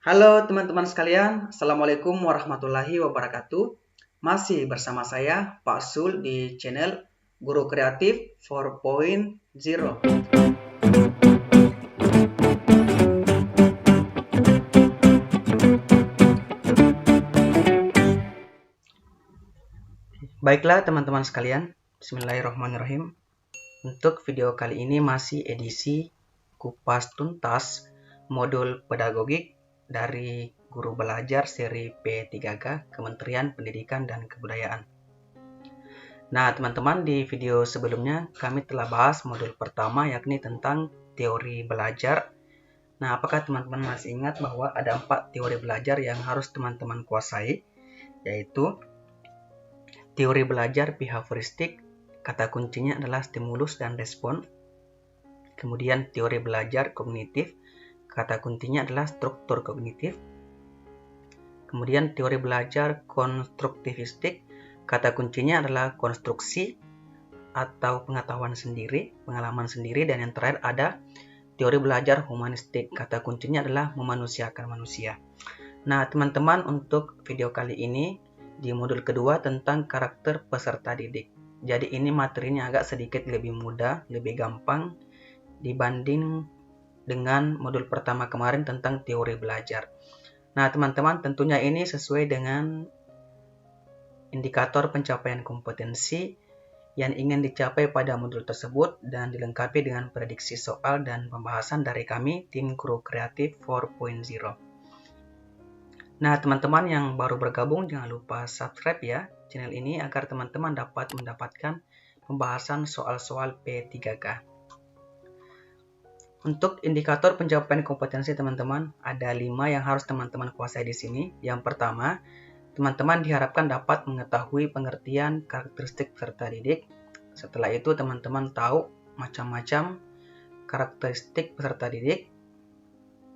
Halo teman-teman sekalian, Assalamualaikum warahmatullahi wabarakatuh. Masih bersama saya, Pak Sul, di channel Guru Kreatif 4.0. Baiklah teman-teman sekalian, Bismillahirrahmanirrahim. Untuk video kali ini masih edisi kupas tuntas modul pedagogik dari Guru Belajar seri P3K Kementerian Pendidikan dan Kebudayaan. Nah, teman-teman, di video sebelumnya kami telah bahas modul pertama yakni tentang teori belajar. Nah, apakah teman-teman masih ingat bahwa ada 4 teori belajar yang harus teman-teman kuasai, yaitu teori belajar behavioristik, kata kuncinya adalah stimulus dan respon. Kemudian teori belajar kognitif, kata kuncinya adalah struktur kognitif. Kemudian teori belajar konstruktivistik, kata kuncinya adalah konstruksi atau pengetahuan sendiri, pengalaman sendiri. Dan yang terakhir ada teori belajar humanistik, kata kuncinya adalah memanusiakan manusia. Nah, teman-teman, untuk video kali ini di modul kedua tentang karakter peserta didik. Jadi ini materinya agak sedikit lebih mudah, lebih gampang dibanding dengan modul pertama kemarin tentang teori belajar. Nah, teman-teman, tentunya ini sesuai dengan indikator pencapaian kompetensi yang ingin dicapai pada modul tersebut dan dilengkapi dengan prediksi soal dan pembahasan dari kami, tim Guru Kreatif 4.0. Nah, teman-teman yang baru bergabung, jangan lupa subscribe ya channel ini agar teman-teman dapat mendapatkan pembahasan soal-soal P3K. Untuk indikator pencapaian kompetensi teman-teman, ada 5 yang harus teman-teman kuasai di sini. Yang pertama, teman-teman diharapkan dapat mengetahui pengertian karakteristik peserta didik. Setelah itu, teman-teman tahu macam-macam karakteristik peserta didik.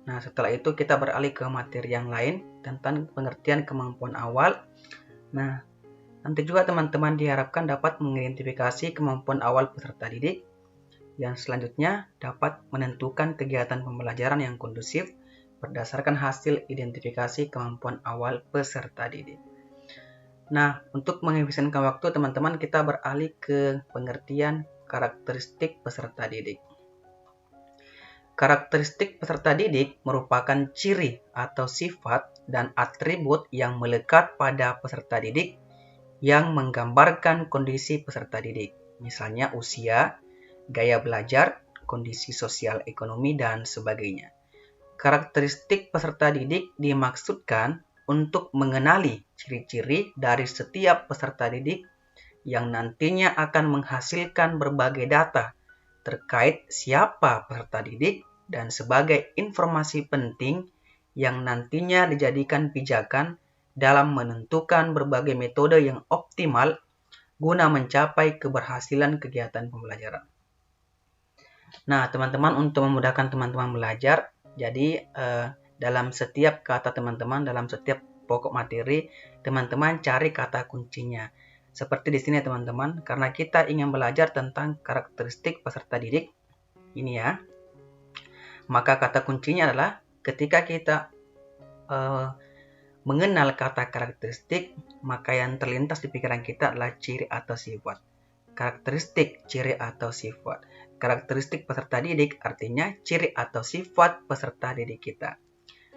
Nah, setelah itu kita beralih ke materi yang lain tentang pengertian kemampuan awal. Nah, nanti juga teman-teman diharapkan dapat mengidentifikasi kemampuan awal peserta didik. Yang selanjutnya dapat menentukan kegiatan pembelajaran yang kondusif berdasarkan hasil identifikasi kemampuan awal peserta didik. Nah, untuk menghabiskan waktu teman-teman, kita beralih ke pengertian karakteristik peserta didik. Karakteristik peserta didik merupakan ciri atau sifat dan atribut yang melekat pada peserta didik yang menggambarkan kondisi peserta didik, misalnya usia, gaya belajar, kondisi sosial ekonomi, dan sebagainya. Karakteristik peserta didik dimaksudkan untuk mengenali ciri-ciri dari setiap peserta didik yang nantinya akan menghasilkan berbagai data terkait siapa peserta didik dan sebagai informasi penting yang nantinya dijadikan pijakan dalam menentukan berbagai metode yang optimal guna mencapai keberhasilan kegiatan pembelajaran. Nah, teman-teman, untuk memudahkan teman-teman belajar, jadi dalam setiap kata teman-teman, dalam setiap pokok materi, teman-teman cari kata kuncinya. Seperti di sini teman-teman, karena kita ingin belajar tentang karakteristik peserta didik, ini ya. Maka kata kuncinya adalah ketika kita mengenal kata karakteristik, maka yang terlintas di pikiran kita adalah ciri atau sifat. Karakteristik, ciri atau sifat. Karakteristik peserta didik artinya ciri atau sifat peserta didik kita.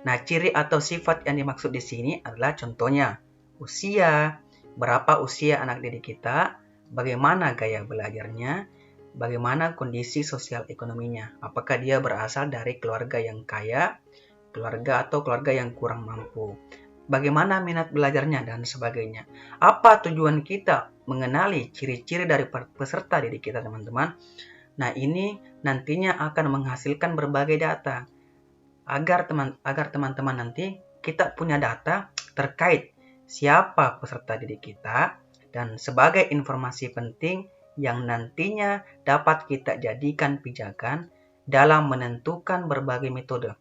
Nah, ciri atau sifat yang dimaksud di sini adalah contohnya usia, berapa usia anak didik kita, bagaimana gaya belajarnya, bagaimana kondisi sosial ekonominya, apakah dia berasal dari keluarga yang kaya, keluarga atau keluarga yang kurang mampu, bagaimana minat belajarnya, dan sebagainya. Apa tujuan kita mengenali ciri-ciri dari peserta didik kita, teman-teman? Nah, ini nantinya akan menghasilkan berbagai data agar teman-teman nanti kita punya data terkait siapa peserta didik kita dan sebagai informasi penting yang nantinya dapat kita jadikan pijakan dalam menentukan berbagai metode.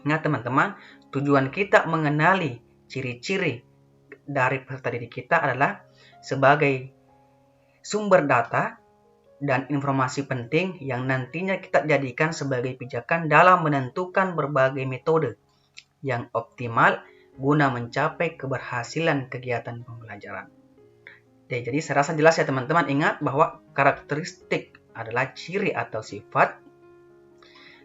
Nah, teman-teman, tujuan kita mengenali ciri-ciri dari peserta didik kita adalah sebagai sumber data dan informasi penting yang nantinya kita jadikan sebagai pijakan dalam menentukan berbagai metode yang optimal guna mencapai keberhasilan kegiatan pembelajaran. Jadi saya rasa jelas ya teman-teman. Ingat bahwa karakteristik adalah ciri atau sifat,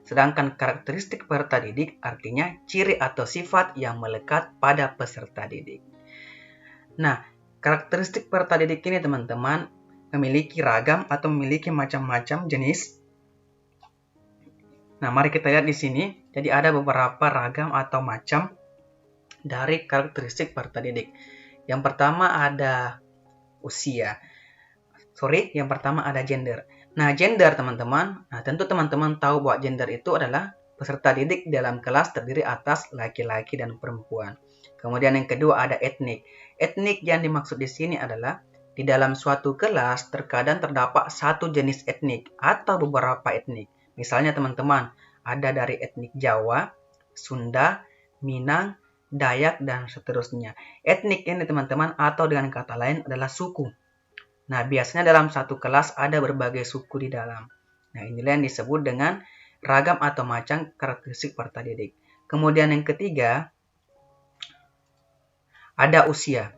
sedangkan karakteristik peserta didik artinya ciri atau sifat yang melekat pada peserta didik. Nah, karakteristik peserta didik ini teman-teman memiliki ragam atau memiliki macam-macam jenis. Nah, mari kita lihat di sini. Jadi ada beberapa ragam atau macam dari karakteristik peserta didik. Yang pertama ada yang pertama ada gender. Nah, gender teman-teman, tentu teman-teman tahu bahwa gender itu adalah peserta didik dalam kelas terdiri atas laki-laki dan perempuan. Kemudian yang kedua ada etnik. Etnik yang dimaksud di sini adalah di dalam suatu kelas terkadang terdapat satu jenis etnik atau beberapa etnik. Misalnya teman-teman, ada dari etnik Jawa, Sunda, Minang, Dayak, dan seterusnya. Etnik ini teman-teman atau dengan kata lain adalah suku. Nah, biasanya dalam satu kelas ada berbagai suku di dalam. Nah, inilah yang disebut dengan ragam atau macam karakteristik peserta didik. Kemudian yang ketiga, ada usia.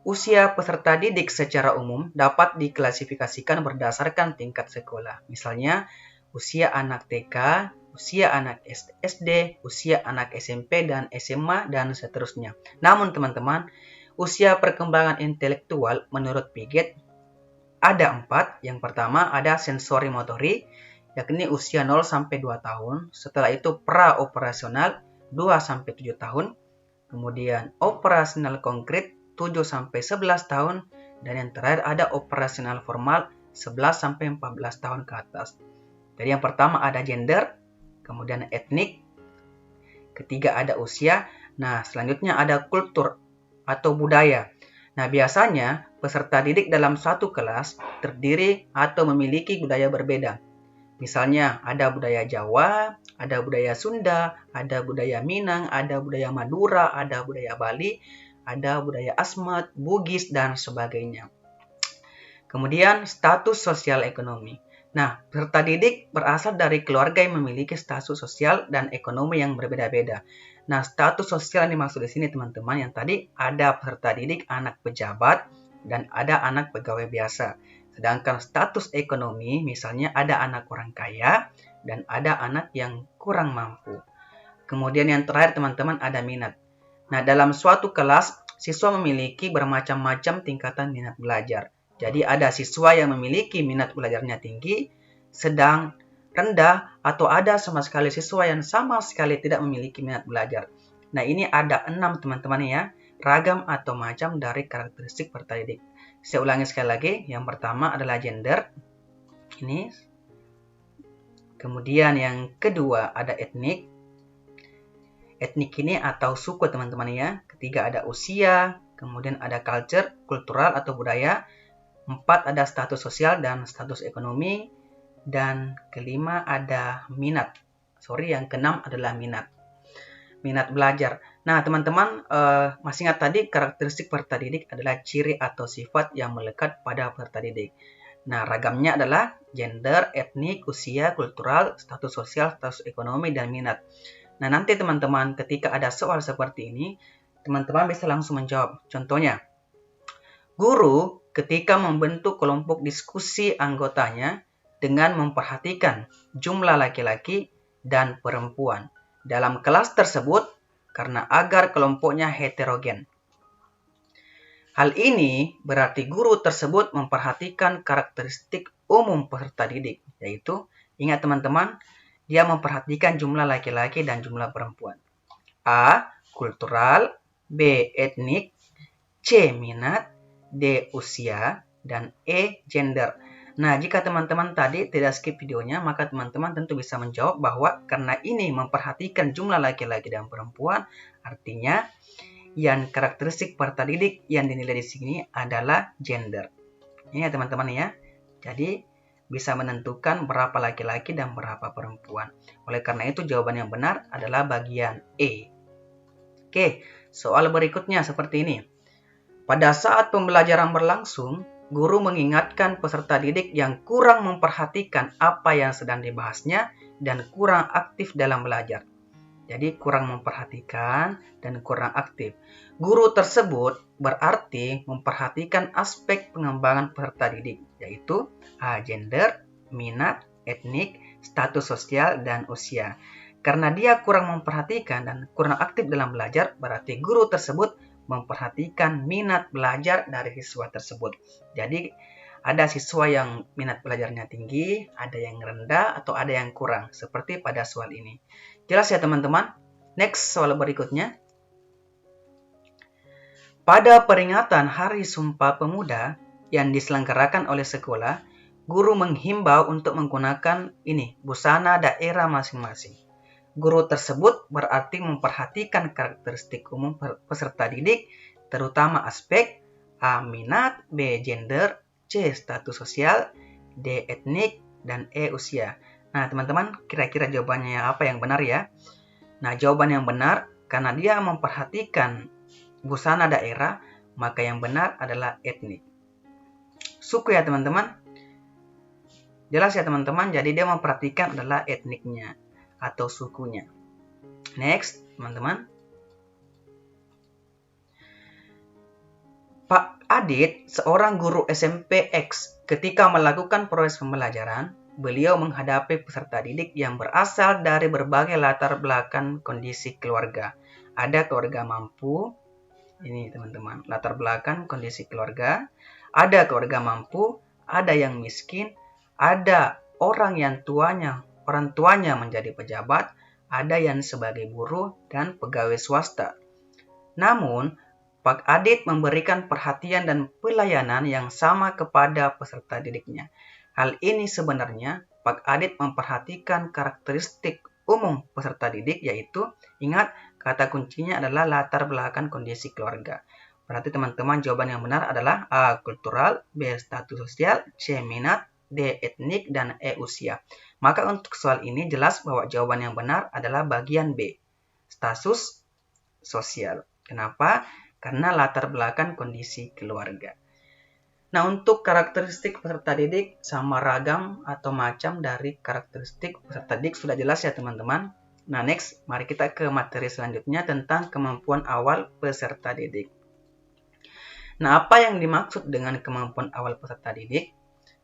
Usia peserta didik secara umum dapat diklasifikasikan berdasarkan tingkat sekolah. Misalnya, usia anak TK, usia anak SD, usia anak SMP dan SMA, dan seterusnya. Namun teman-teman, usia perkembangan intelektual menurut Piaget ada 4. Yang pertama ada sensori motori, yakni usia 0-2 tahun. Setelah itu pra-operasional 2-7 tahun. Kemudian operasional konkret 7-11 tahun. Dan yang terakhir ada operasional formal 11-14 tahun ke atas. Jadi yang pertama ada gender, kemudian etnik, ketiga ada usia. Nah, selanjutnya ada kultur atau budaya. Nah, biasanya peserta didik dalam satu kelas terdiri atau memiliki budaya berbeda. Misalnya ada budaya Jawa, ada budaya Sunda, ada budaya Minang, ada budaya Madura, ada budaya Bali, ada budaya Asmat, Bugis, dan sebagainya. Kemudian status sosial ekonomi. Nah, peserta didik berasal dari keluarga yang memiliki status sosial dan ekonomi yang berbeda-beda. Nah, status sosial yang dimaksud di sini teman-teman, yang tadi ada peserta didik anak pejabat dan ada anak pegawai biasa. Sedangkan status ekonomi, misalnya ada anak orang kaya dan ada anak yang kurang mampu. Kemudian yang terakhir teman-teman ada minat. Nah, dalam suatu kelas, siswa memiliki bermacam-macam tingkatan minat belajar. Jadi ada siswa yang memiliki minat belajarnya tinggi, sedang, rendah, atau ada sama sekali siswa yang sama sekali tidak memiliki minat belajar. Nah, ini ada 6 teman-teman ya, ragam atau macam dari karakteristik peserta didik. Saya ulangi sekali lagi, yang pertama adalah gender. Ini. Kemudian yang kedua ada etnik. Etnik ini atau suku teman-teman ya. Ketiga ada usia, kemudian ada culture, kultural atau budaya. 4 ada status sosial dan status ekonomi. Dan kelima ada minat. Yang keenam adalah minat. Minat belajar. Nah, teman-teman masih ingat tadi karakteristik peserta didik adalah ciri atau sifat yang melekat pada peserta didik. Nah, ragamnya adalah gender, etnik, usia, kultural, status sosial, status ekonomi, dan minat. Nah, nanti teman-teman ketika ada soal seperti ini, teman-teman bisa langsung menjawab. Contohnya, guru ketika membentuk kelompok diskusi anggotanya dengan memperhatikan jumlah laki-laki dan perempuan dalam kelas tersebut karena agar kelompoknya heterogen. Hal ini berarti guru tersebut memperhatikan karakteristik umum peserta didik, yaitu, ingat teman-teman, dia memperhatikan jumlah laki-laki dan jumlah perempuan. A. Kultural, B. Etnik, C. Minat, D. Usia, dan E. Gender. Nah, jika teman-teman tadi tidak skip videonya, maka teman-teman tentu bisa menjawab bahwa karena ini memperhatikan jumlah laki-laki dan perempuan, artinya yang karakteristik peserta didik yang dinilai di sini adalah gender. Ini ya teman-teman ya. Jadi bisa menentukan berapa laki-laki dan berapa perempuan. Oleh karena itu jawaban yang benar adalah bagian E. Oke, soal berikutnya seperti ini. Pada saat pembelajaran berlangsung, guru mengingatkan peserta didik yang kurang memperhatikan apa yang sedang dibahasnya dan kurang aktif dalam belajar. Jadi kurang memperhatikan dan kurang aktif. Guru tersebut berarti memperhatikan aspek pengembangan peserta didik, yaitu gender, minat, etnik, status sosial, dan usia. Karena dia kurang memperhatikan dan kurang aktif dalam belajar, berarti guru tersebut memperhatikan minat belajar dari siswa tersebut. Jadi ada siswa yang minat belajarnya tinggi, ada yang rendah, atau ada yang kurang, seperti pada soal ini. Jelas ya teman-teman? Next, soal berikutnya. Pada peringatan Hari Sumpah Pemuda yang diselenggarakan oleh sekolah, guru menghimbau untuk menggunakan busana daerah masing-masing. Guru tersebut berarti memperhatikan karakteristik umum peserta didik, terutama aspek A. Minat, B. Gender, C. Status sosial, D. Etnik, dan E. Usia. Nah, teman-teman, kira-kira jawabannya apa yang benar ya? Nah, jawaban yang benar, karena dia memperhatikan busana daerah, maka yang benar adalah etnik. Suku ya teman-teman? Jelas ya teman-teman, jadi dia memperhatikan adalah etniknya atau sukunya. Next, teman-teman. Pak Adit, seorang guru SMP X, ketika melakukan proses pembelajaran, beliau menghadapi peserta didik yang berasal dari berbagai latar belakang kondisi keluarga. Ada keluarga mampu, ini teman-teman, latar belakang kondisi keluarga. Ada keluarga mampu, ada yang miskin, ada orang tuanya menjadi pejabat, ada yang sebagai buruh dan pegawai swasta. Namun, Pak Adit memberikan perhatian dan pelayanan yang sama kepada peserta didiknya. Hal ini sebenarnya Pak Adit memperhatikan karakteristik umum peserta didik, yaitu, ingat, kata kuncinya adalah latar belakang kondisi keluarga. Berarti teman-teman jawaban yang benar adalah A. Kultural, B. Status sosial, C. Minat, D. Etnik, dan E. Usia. Maka untuk soal ini jelas bahwa jawaban yang benar adalah bagian B. Status sosial. Kenapa? Karena latar belakang kondisi keluarga. Nah, untuk karakteristik peserta didik sama ragam atau macam dari karakteristik peserta didik sudah jelas ya teman-teman. Nah, next, mari kita ke materi selanjutnya tentang kemampuan awal peserta didik. Nah, apa yang dimaksud dengan kemampuan awal peserta didik?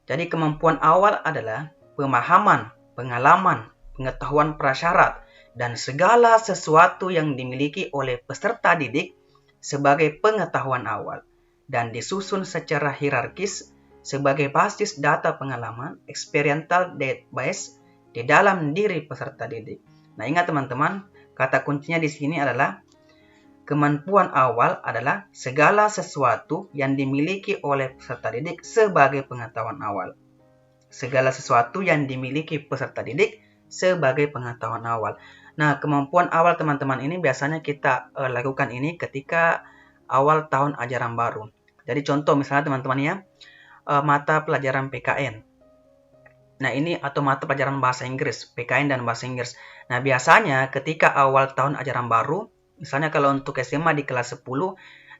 Jadi, kemampuan awal adalah pemahaman, pengalaman, pengetahuan prasyarat, dan segala sesuatu yang dimiliki oleh peserta didik sebagai pengetahuan awal dan disusun secara hierarkis sebagai basis data pengalaman experiential database di dalam diri peserta didik. Nah, ingat teman-teman, kata kuncinya di sini adalah kemampuan awal adalah segala sesuatu yang dimiliki oleh peserta didik sebagai pengetahuan awal. Segala sesuatu yang dimiliki peserta didik sebagai pengetahuan awal. Nah, kemampuan awal teman-teman ini biasanya kita lakukan ini ketika awal tahun ajaran baru. Jadi contoh misalnya teman-teman ya, mata pelajaran PKN. Nah, ini atau mata pelajaran bahasa Inggris, PKN dan bahasa Inggris. Nah, biasanya ketika awal tahun ajaran baru, misalnya kalau untuk SMA di kelas 10,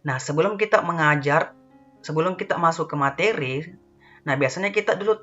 nah sebelum kita mengajar, sebelum kita masuk ke materi, nah biasanya kita dulu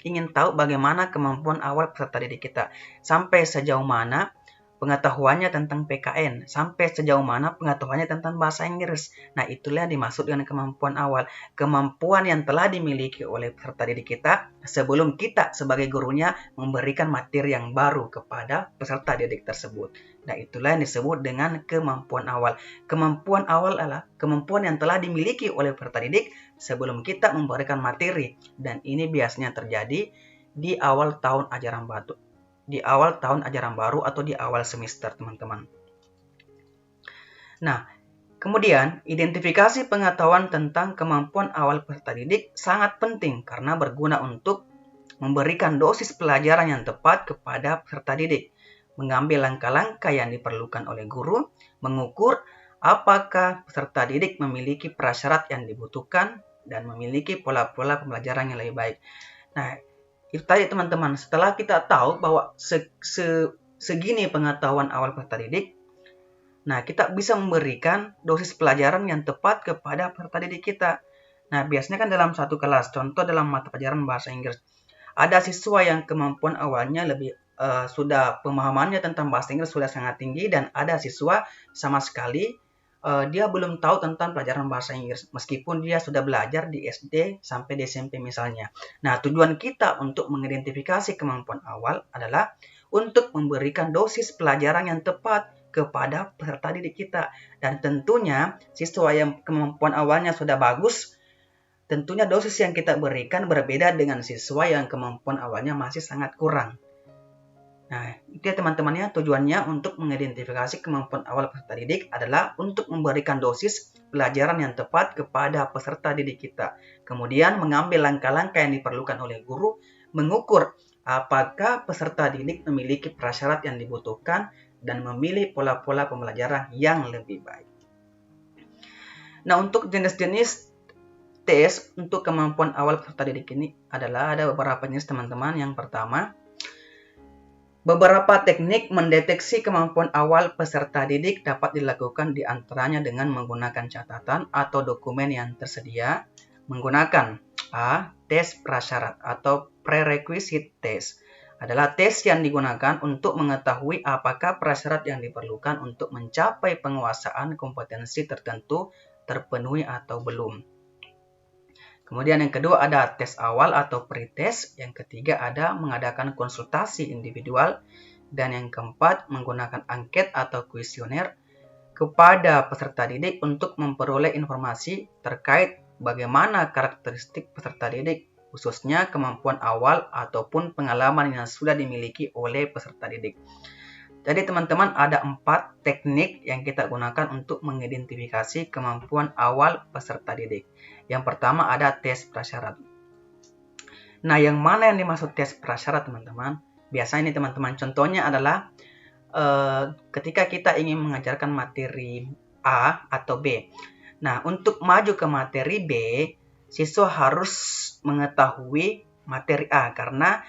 ingin tahu bagaimana kemampuan awal peserta didik kita. Sampai sejauh mana pengetahuannya tentang PKN, sampai sejauh mana pengetahuannya tentang bahasa Inggris. Nah, itulah yang dimaksud dengan kemampuan awal. Kemampuan yang telah dimiliki oleh peserta didik kita sebelum kita sebagai gurunya memberikan materi yang baru kepada peserta didik tersebut. Nah, itulah yang disebut dengan kemampuan awal. Kemampuan awal adalah kemampuan yang telah dimiliki oleh peserta didik sebelum kita memberikan materi. Dan ini biasanya terjadi di awal tahun ajaran baru. Di awal tahun ajaran baru atau di awal semester, teman-teman. Nah, kemudian identifikasi pengetahuan tentang kemampuan awal peserta didik sangat penting karena berguna untuk memberikan dosis pelajaran yang tepat kepada peserta didik, mengambil langkah-langkah yang diperlukan oleh guru, mengukur apakah peserta didik memiliki prasyarat yang dibutuhkan dan memiliki pola-pola pembelajaran yang lebih baik. Nah, itu tadi teman-teman, setelah kita tahu bahwa segini pengetahuan awal peserta didik, nah kita bisa memberikan dosis pelajaran yang tepat kepada peserta didik kita. Nah, biasanya kan dalam satu kelas, contoh dalam mata pelajaran bahasa Inggris, ada siswa yang kemampuan awalnya lebih sudah pemahamannya tentang bahasa Inggris sudah sangat tinggi, dan ada siswa sama sekali dia belum tahu tentang pelajaran bahasa Inggris meskipun dia sudah belajar di SD sampai di SMP misalnya. Nah, tujuan kita untuk mengidentifikasi kemampuan awal adalah untuk memberikan dosis pelajaran yang tepat kepada peserta didik kita. Dan tentunya siswa yang kemampuan awalnya sudah bagus, tentunya dosis yang kita berikan berbeda dengan siswa yang kemampuan awalnya masih sangat kurang. Nah, itu ya teman-temannya, tujuannya untuk mengidentifikasi kemampuan awal peserta didik adalah untuk memberikan dosis pelajaran yang tepat kepada peserta didik kita. Kemudian mengambil langkah-langkah yang diperlukan oleh guru, mengukur apakah peserta didik memiliki prasyarat yang dibutuhkan, dan memilih pola-pola pembelajaran yang lebih baik. Nah, untuk jenis-jenis tes untuk kemampuan awal peserta didik ini adalah ada beberapa jenis teman-teman. Yang pertama, beberapa teknik mendeteksi kemampuan awal peserta didik dapat dilakukan di antaranya dengan menggunakan catatan atau dokumen yang tersedia, menggunakan A. Tes prasyarat atau prerequisite test. Adalah tes yang digunakan untuk mengetahui apakah prasyarat yang diperlukan untuk mencapai penguasaan kompetensi tertentu terpenuhi atau belum. Kemudian yang kedua ada tes awal atau pretest, yang ketiga ada mengadakan konsultasi individual, dan yang keempat menggunakan angket atau kuesioner kepada peserta didik untuk memperoleh informasi terkait bagaimana karakteristik peserta didik, khususnya kemampuan awal ataupun pengalaman yang sudah dimiliki oleh peserta didik. Jadi teman-teman, ada 4 teknik yang kita gunakan untuk mengidentifikasi kemampuan awal peserta didik. Yang pertama ada tes prasyarat. Nah, yang mana yang dimaksud tes prasyarat teman-teman? Biasanya ini teman-teman, contohnya adalah ketika kita ingin mengajarkan materi A atau B. Nah, untuk maju ke materi B, siswa harus mengetahui materi A, karena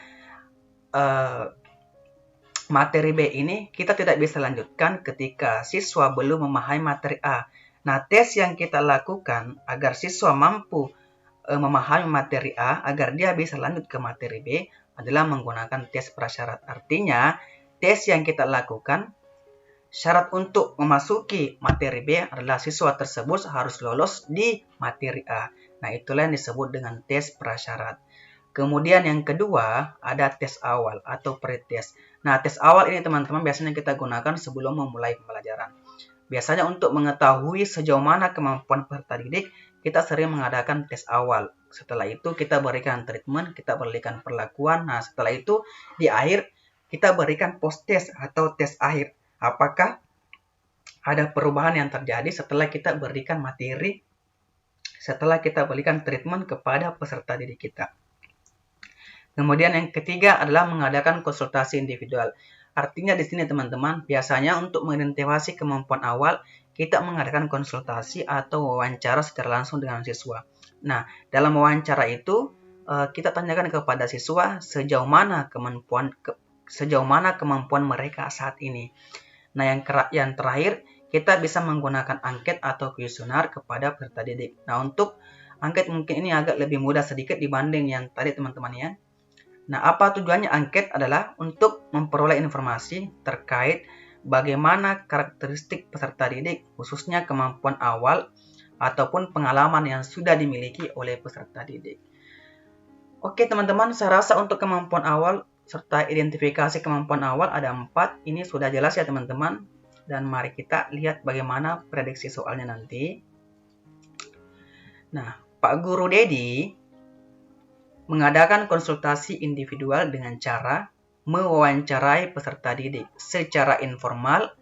materi B ini kita tidak bisa lanjutkan ketika siswa belum memahami materi A. Nah, tes yang kita lakukan agar siswa mampu memahami materi A agar dia bisa lanjut ke materi B adalah menggunakan tes prasyarat. Artinya, tes yang kita lakukan, syarat untuk memasuki materi B adalah siswa tersebut harus lolos di materi A. Nah, itulah yang disebut dengan tes prasyarat. Kemudian yang kedua ada tes awal atau pretest. Nah, tes awal ini teman-teman biasanya kita gunakan sebelum memulai pembelajaran. Biasanya untuk mengetahui sejauh mana kemampuan peserta didik, kita sering mengadakan tes awal. Setelah itu kita berikan treatment, kita berikan perlakuan. Nah, setelah itu di akhir kita berikan post-test atau tes akhir. Apakah ada perubahan yang terjadi setelah kita berikan materi, setelah kita berikan treatment kepada peserta didik kita. Kemudian yang ketiga adalah mengadakan konsultasi individual. Artinya di sini teman-teman, biasanya untuk mengidentifikasi kemampuan awal, kita mengadakan konsultasi atau wawancara secara langsung dengan siswa. Nah, dalam wawancara itu, kita tanyakan kepada siswa sejauh mana kemampuan mereka saat ini. Nah, yang terakhir, kita bisa menggunakan angket atau kuesioner kepada peserta didik. Nah, untuk angket mungkin ini agak lebih mudah sedikit dibanding yang tadi teman-teman ya. Nah, apa tujuannya angket adalah untuk memperoleh informasi terkait bagaimana karakteristik peserta didik, khususnya kemampuan awal ataupun pengalaman yang sudah dimiliki oleh peserta didik. Oke teman-teman, saya rasa untuk kemampuan awal serta identifikasi kemampuan awal ada 4. Ini sudah jelas ya teman-teman. Dan mari kita lihat bagaimana prediksi soalnya nanti. Nah, Pak Guru Dedi mengadakan konsultasi individual dengan cara mewawancarai peserta didik secara informal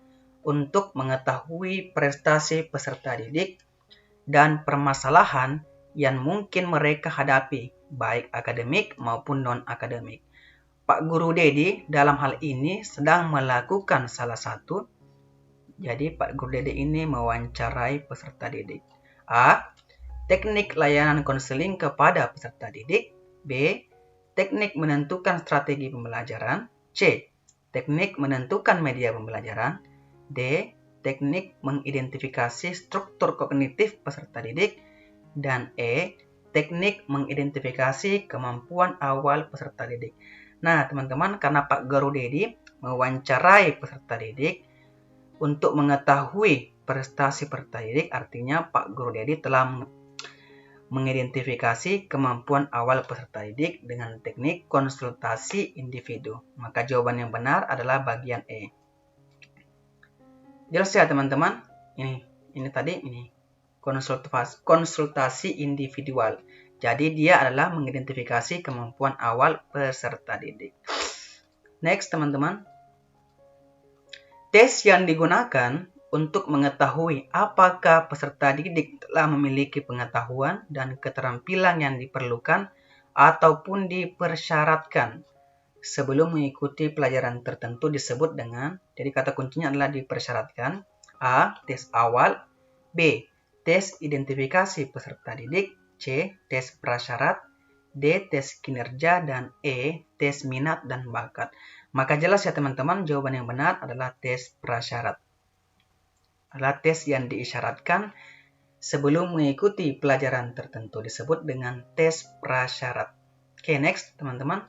untuk mengetahui prestasi peserta didik dan permasalahan yang mungkin mereka hadapi, baik akademik maupun non-akademik. Pak Guru Dedi dalam hal ini sedang melakukan salah satu. Jadi Pak Guru Dedi ini mewawancarai peserta didik. A. Teknik layanan konseling kepada peserta didik. B. Teknik menentukan strategi pembelajaran. C. Teknik menentukan media pembelajaran. D. Teknik mengidentifikasi struktur kognitif peserta didik. Dan E. Teknik mengidentifikasi kemampuan awal peserta didik. Nah, teman-teman, karena Pak Guru Dedi mewawancarai peserta didik untuk mengetahui prestasi peserta didik, artinya Pak Guru Dedi telah mengidentifikasi kemampuan awal peserta didik dengan teknik konsultasi individu. Maka jawaban yang benar adalah bagian E. Jelas ya teman-teman? Ini tadi konsultasi individual. Jadi dia adalah mengidentifikasi kemampuan awal peserta didik. Next teman-teman. Tes yang digunakan untuk mengetahui apakah peserta didik telah memiliki pengetahuan dan keterampilan yang diperlukan ataupun dipersyaratkan sebelum mengikuti pelajaran tertentu disebut dengan, jadi kata kuncinya adalah dipersyaratkan. A. Tes awal. B. Tes identifikasi peserta didik. C. Tes prasyarat. D. Tes kinerja. Dan E. Tes minat dan bakat. Maka jelas ya teman-teman, jawaban yang benar adalah tes prasyarat. Adalah tes yang diisyaratkan sebelum mengikuti pelajaran tertentu disebut dengan tes prasyarat. Oke, next teman-teman.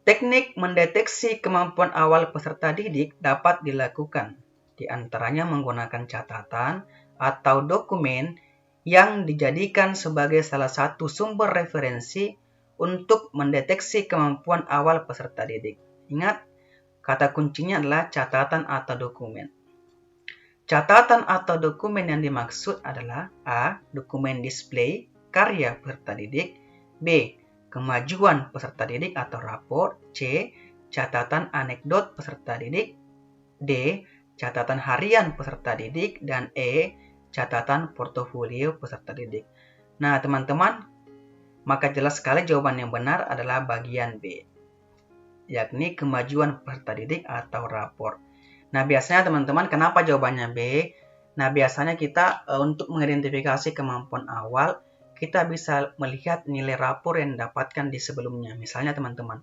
Teknik mendeteksi kemampuan awal peserta didik dapat dilakukan, di antaranya menggunakan catatan atau dokumen yang dijadikan sebagai salah satu sumber referensi untuk mendeteksi kemampuan awal peserta didik. Ingat, kata kuncinya adalah catatan atau dokumen. Catatan atau dokumen yang dimaksud adalah A. Dokumen display karya peserta didik. B. Kemajuan peserta didik atau rapor. C. Catatan anekdot peserta didik. D. Catatan harian peserta didik. Dan E. Catatan portofolio peserta didik. Nah, teman-teman, maka jelas sekali jawaban yang benar adalah bagian B, yakni kemajuan peserta didik atau rapor. Nah, biasanya teman-teman, kenapa jawabannya B? Nah, biasanya kita untuk mengidentifikasi kemampuan awal, kita bisa melihat nilai rapor yang didapatkan di sebelumnya. Misalnya teman-teman,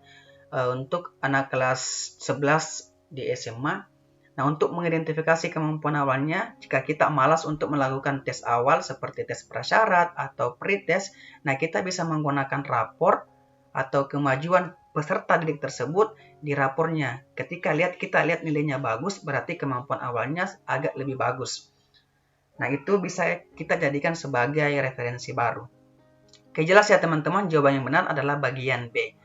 untuk anak kelas 11 di SMA, nah untuk mengidentifikasi kemampuan awalnya, jika kita malas untuk melakukan tes awal seperti tes prasyarat atau pretest, nah kita bisa menggunakan rapor atau kemajuan peserta didik tersebut di rapornya. Ketika kita lihat nilainya bagus, berarti kemampuan awalnya agak lebih bagus. Nah, itu bisa kita jadikan sebagai referensi baru. Oke, jelas ya teman-teman, jawaban yang benar adalah bagian B.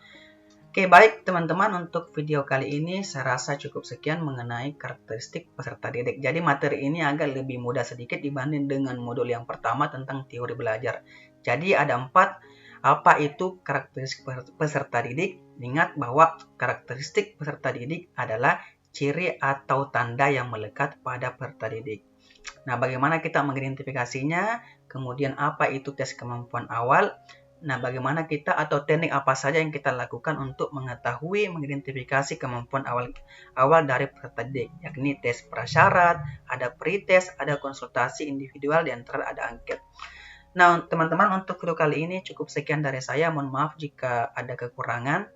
Oke, baik teman-teman, untuk video kali ini saya rasa cukup sekian mengenai karakteristik peserta didik. Jadi materi ini agak lebih mudah sedikit dibanding dengan modul yang pertama tentang teori belajar. Jadi ada 4, apa itu karakteristik peserta didik? Ingat bahwa karakteristik peserta didik adalah ciri atau tanda yang melekat pada peserta didik. Nah, bagaimana kita mengidentifikasinya? Kemudian apa itu tes kemampuan awal? Nah, bagaimana kita atau teknik apa saja yang kita lakukan untuk mengetahui, mengidentifikasi kemampuan awal dari peserta didik, yakni tes prasyarat, ada pretest, ada konsultasi individual, dan terakhir ada angket. Nah, teman-teman, untuk video kali ini cukup sekian dari saya. Mohon maaf jika ada kekurangan.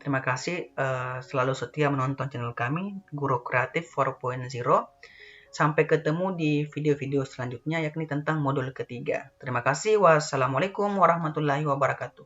Terima kasih selalu setia menonton channel kami, Guru Kreatif 4.0. Sampai ketemu di video-video selanjutnya, yakni tentang modul ketiga. Terima kasih. Wassalamualaikum warahmatullahi wabarakatuh.